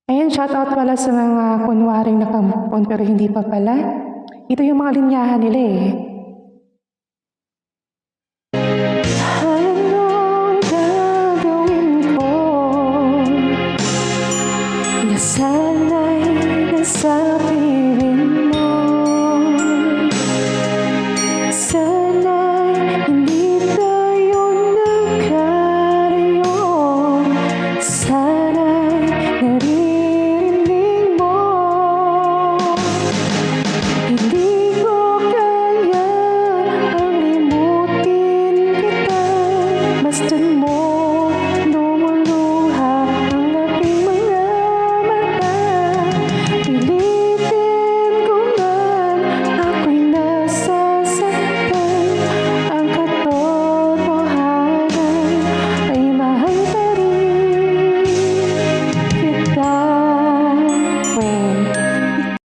Ayan, shoutout pala sa mga kunwaring nakampon pero hindi pa pala. Ito yung mga linyahan nila eh. Anong gagawin ko na sana'y nasabi